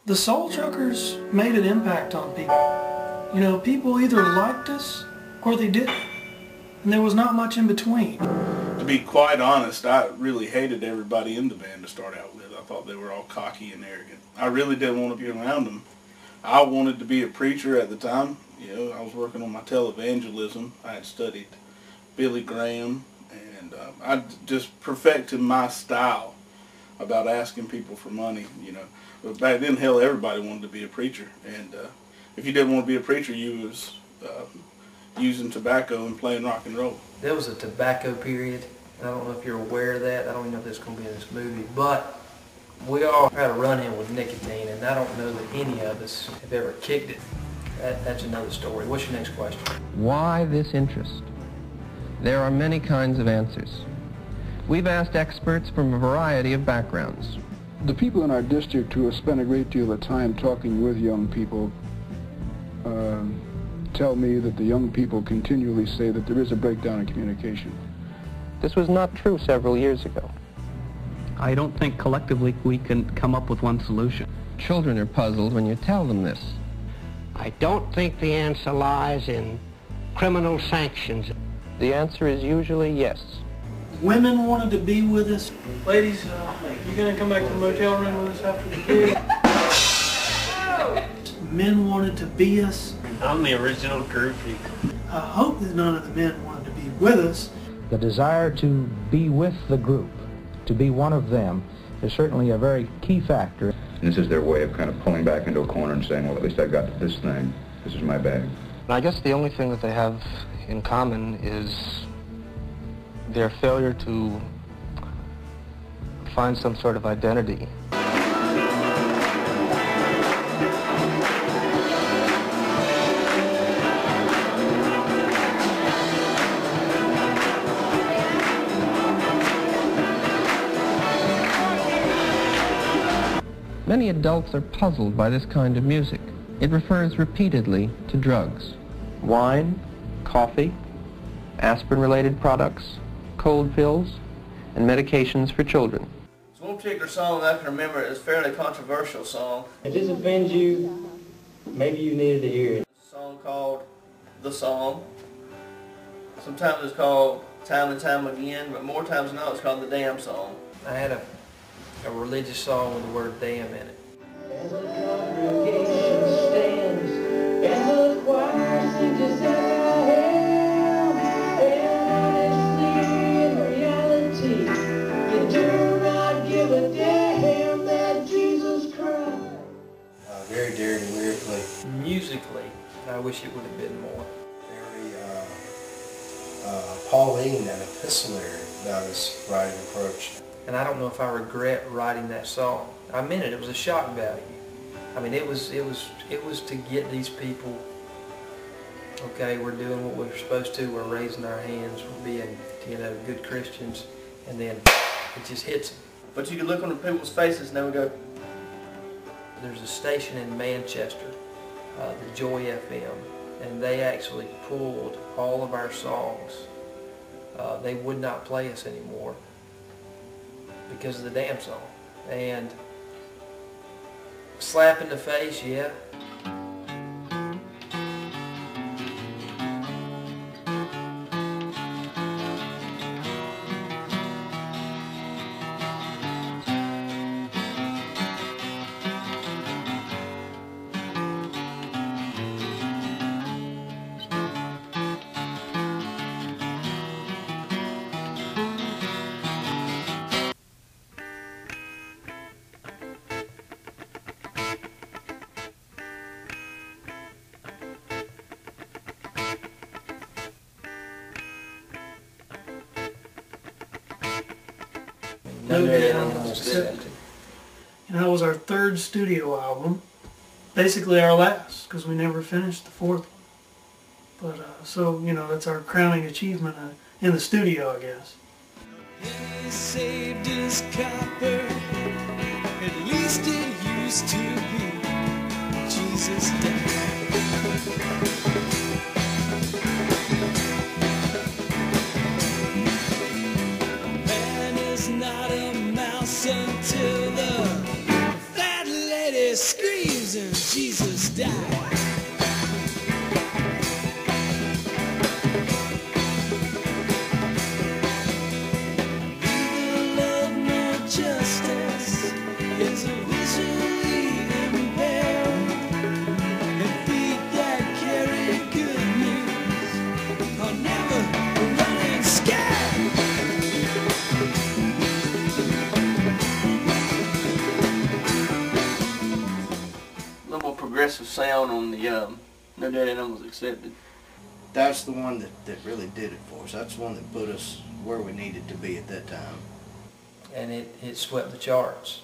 The Soul Truckers made an impact on people. You know, people either liked us or they didn't. And there was not much in between. To be quite honest, I really hated everybody in the band to start out with. I thought they were all cocky and arrogant. I really didn't want to be around them. I wanted to be a preacher at the time. You know, I was working on my televangelism. I had studied Billy Graham, and I just perfected my style about asking people for money, you know. But back then, hell, everybody wanted to be a preacher. And if you didn't want to be a preacher, you was using tobacco and playing rock and roll. There was a tobacco period. I don't know if you're aware of that. I don't even know if this is going to be in this movie. But we all had a run-in with nicotine, and I don't know that any of us have ever kicked it. That's another story. What's your next question? Why this interest? There are many kinds of answers. We've asked experts from a variety of backgrounds. The people in our district who have spent a great deal of time talking with young people tell me that the young people continually say that there is a breakdown in communication. This was not true several years ago. I don't think collectively we can come up with one solution. Children are puzzled when you tell them this. I don't think the answer lies in criminal sanctions. The answer is usually yes. Women wanted to be with us. Ladies, you gonna come back to the motel room with us after the kids? Men wanted to be us. I'm the original groupie. I hope that none of the men wanted to be with us. The desire to be with the group, to be one of them, is certainly a very key factor. And this is their way of kind of pulling back into a corner and saying, well, at least I got this thing. This is my bag. I guess the only thing that they have in common is their failure to find some sort of identity. Many adults are puzzled by this kind of music. It refers repeatedly to drugs. Wine, coffee, aspirin-related products, cold pills, and medications for children. There's one particular song that I can remember. It's a fairly controversial song. If this offends you, maybe you needed to hear it. It's a song called The Song. Sometimes it's called Time and Time Again, but more times than not it's called The Damn Song. I had a religious song with the word damn in it. As the congregation stands, and the choir sings as I am, and honestly in reality, you do not give a damn that Jesus Christ. Very dear and lyrically. Musically, I wish it would have been more. Very Pauline and epistolary about his writing approach. And I don't know if I regret writing that song. I meant it. It was a shock value. I mean, it was to get these people. Okay, we're doing what we're supposed to. We're raising our hands. We're being, you know, good Christians, and then it just hits them. But you can look on the people's faces and they would go. There's a station in Manchester, the Joy FM, and they actually pulled all of our songs. They would not play us anymore because of the damn song. And slap in the face, yeah. No Doubt. And that was our third studio album. Basically our last, because we never finished the fourth one. But, so, you know, that's our crowning achievement in the studio, I guess. He saved his copper, at least it used to be. Jesus died. Man is not a mouse until the fat lady Everybody screams and Jesus died. Neither love nor justice is visually impaired, and feet that carry good news are never running scared. A little more progressive sound on the No Dead Animals Accepted. That's the one that really did it for us. That's the one that put us where we needed to be at that time. And it swept the charts.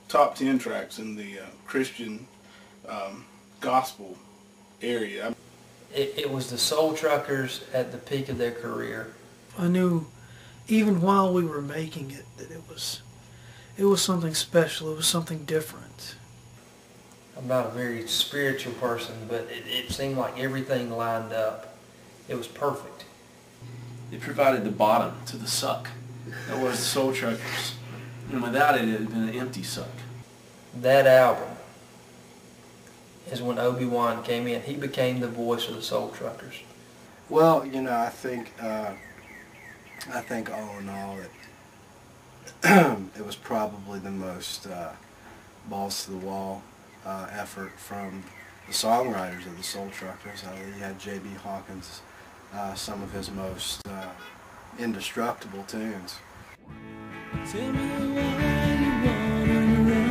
Top 10 tracks in the Christian gospel area. It was the Soul Truckers at the peak of their career. I knew even while we were making it that it was something special. It was something different. I'm not a very spiritual person, but it seemed like everything lined up. It was perfect. It provided the bottom to the suck. That was the Soul Truckers. And without it, it had been an empty suck. That album is when Obi-Wan came in. He became the voice of the Soul Truckers. Well, you know, I think all in all, it was probably the most balls to the wall effort from the songwriters of the Soul Truckers. You had J.B. Hawkins, some of his most indestructible tunes. Tell me why you wanna run away.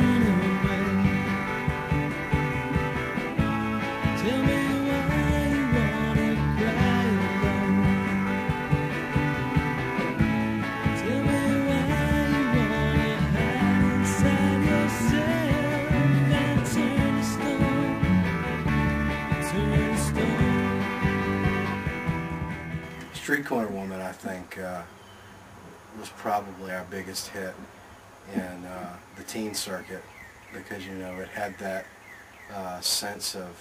Tell me why you wanna cry alone. Tell me why you wanna hide inside yourself and turn to stone. Turn to stone. Street Corner Woman, I think, was probably our biggest hit in the teen circuit, because, you know, it had that sense of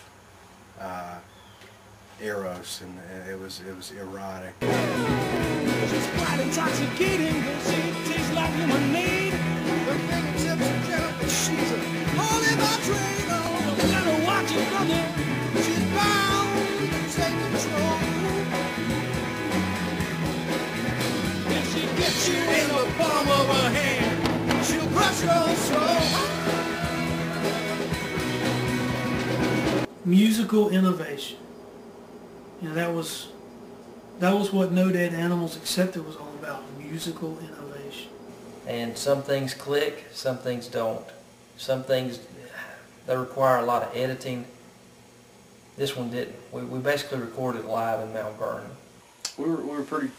eros, and it was erotic. She's quite intoxicating, but she tastes like lemonade. Her fingertips are jelly, she's a holy vibrator. No matter what you brother, she's bound to take control. If she gets you in the palm of her hand, she'll crush your soul. Musical innovation. You know, that was what No Dead Animals Accepted was all about. Musical innovation. And some things click, some things don't. Some things, they require a lot of editing. This one didn't. We basically recorded live in Mount Vernon. We were pretty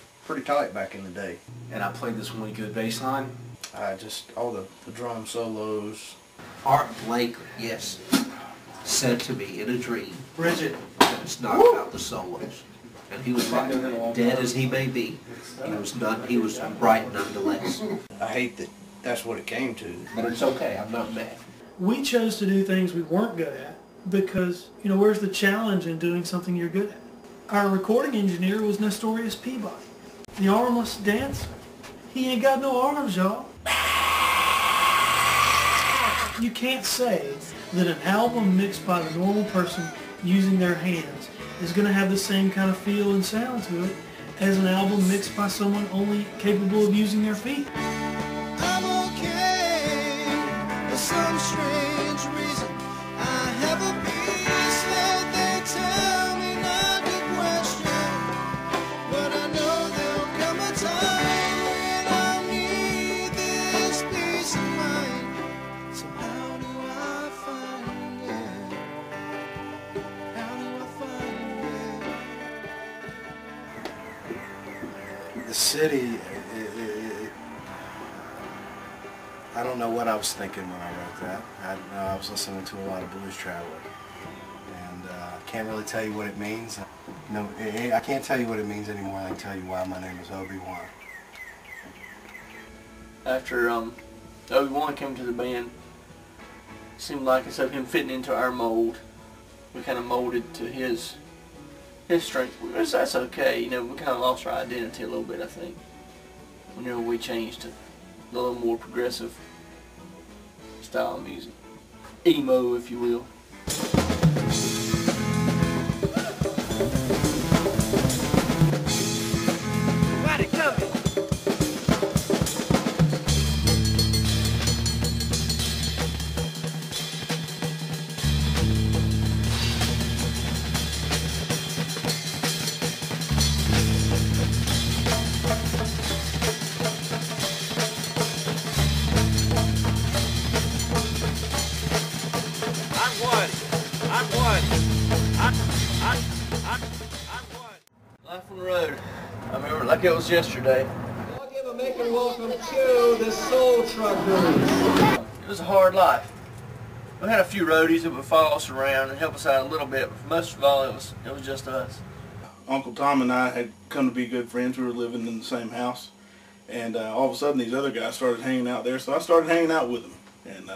tight back in the day. And I played this really good bass line. Just all the drum solos. Art Blakely, yes, said to me in a dream Bridget. that it's not about the solos. And he was right. Dead as he may be, he was bright nonetheless. I hate that that's what it came to. But it's okay, I'm not mad. We chose to do things we weren't good at because, you know, where's the challenge in doing something you're good at? Our recording engineer was Nestorius Peabody, the armless dancer. He ain't got no arms, y'all. You can't say that an album mixed by the normal person using their hands is going to have the same kind of feel and sound to it as an album mixed by someone only capable of using their feet. I'm okay, for some strange reason. I have a peace that they tell me not to question. But I know there'll come a time when I'll need this peace of mind. So how do I find it? How do I find it? The city, I don't know what I was thinking when I wrote that. I was listening to a lot of Blues Traveler, and I can't really tell you what it means. No, I can't tell you what it means anymore. I can tell you why my name is Obi-Wan. After Obi-Wan came to the band, it seemed like instead of him fitting into our mold, we kind of molded to his strength. That's okay, you know, we kind of lost our identity a little bit, I think. Whenever we changed to a little more progressive style of music. emo, if you will. Life on the road. I remember it like it was yesterday. I'll give a make and welcome to the Soul Truckers. It was a hard life. We had a few roadies that would follow us around and help us out a little bit, but most of all, it was just us. Uncle Tom and I had come to be good friends. We were living in the same house, and all of a sudden these other guys started hanging out there, so I started hanging out with them. And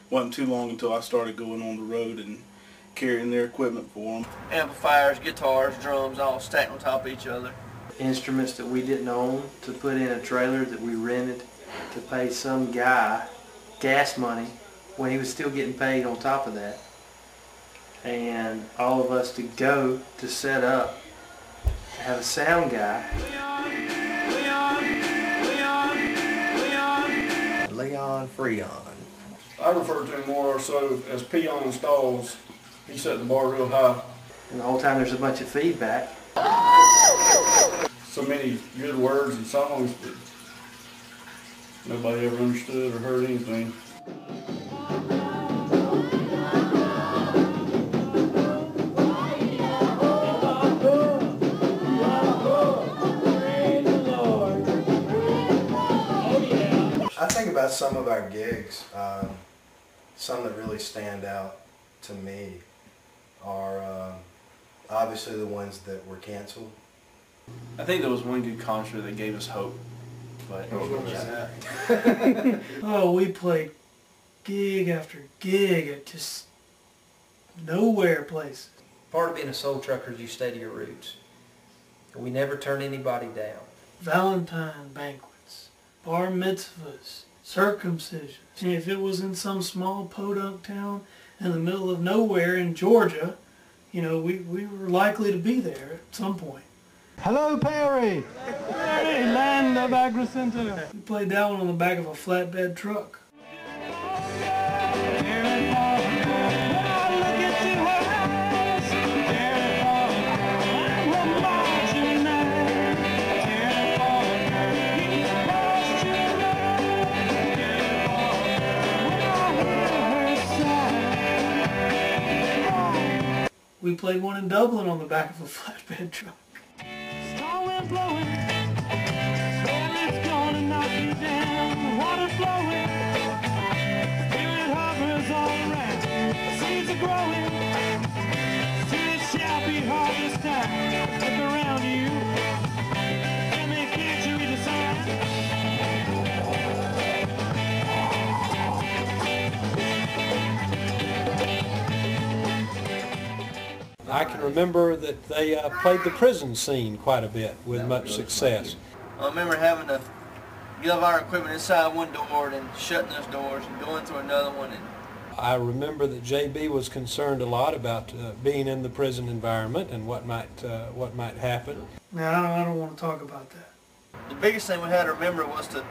wasn't too long until I started going on the road and carrying their equipment for them. Amplifiers, guitars, drums, all stacked on top of each other. Instruments that we didn't own to put in a trailer that we rented to pay some guy gas money when he was still getting paid on top of that. And all of us to go to set up, to have a sound guy. Leon Freon. I refer to him more so as Peon Stalls. He set the bar real high. And the whole time there's a bunch of feedback. So many good words and songs, but nobody ever understood or heard anything. I think about some of our gigs, some that really stand out to me are obviously the ones that were canceled. I think there was one good concert that gave us hope, but oh, we played gig after gig at just nowhere places. Part of being a soul trucker is you stay to your roots. We never turn anybody down. Valentine banquets, bar mitzvahs, circumcisions. And if it was in some small podunk town in the middle of nowhere in Georgia, you know, we were likely to be there at some point. Hello, Perry! Perry, land of Agricenta. We played that one on the back of a flatbed truck. We played one in Dublin on the back of a flatbed truck. Strong wind blowing, it's gonna knock you down. Water flowing, spirit hovers all around. Seeds are growing, still it shall be hard this time. Look around you, tell me, can't you read the sign? I can remember that they played the prison scene quite a bit with much success. I remember having to get all our equipment inside one door and shutting those doors and going through another one. And I remember that JB was concerned a lot about being in the prison environment and what might happen. Now, I don't want to talk about that. The biggest thing we had to remember was to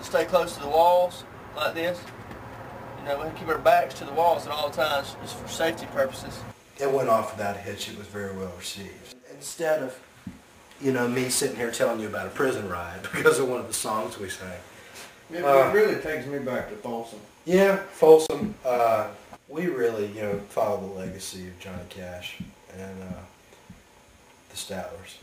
stay close to the walls like this. You know, we had to keep our backs to the walls at all times just for safety purposes. It went off without a hitch. It was very well received. Instead of, you know, me sitting here telling you about a prison riot because of one of the songs we sang. It really takes me back to Folsom. Yeah, Folsom. We really, you know, follow the legacy of Johnny Cash and the Statlers.